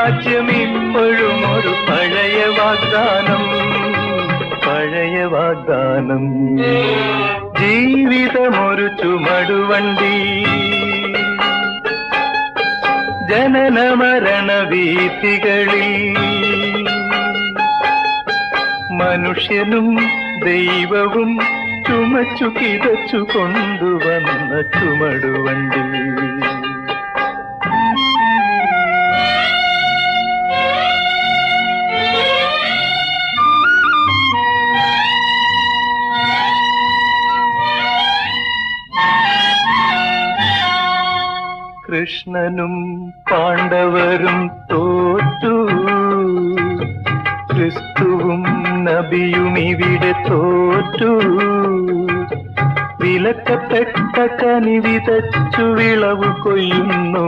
രാജ്യം ഇപ്പോഴും ഒരു പഴയ വാഗ്ദാനം, പഴയ വാഗ്ദാനം. ജീവിതമൊരു ചുമടുവണ്ടി, ജനന മരണ വീഥികളിൽ മനുഷ്യനും ദൈവവും ചുമച്ചു കിതച്ചു കൊണ്ടുവന്ന ചുമടുവണ്ടി. കൃഷ്ണനും പാണ്ഡവരും തോറ്റു, ക്രിസ്തുവും നബിയും ഇവിടെ തോറ്റു. വിലക്കപ്പെട്ട കനി വിതച്ചു വിളവ് കൊയ്യുന്നു,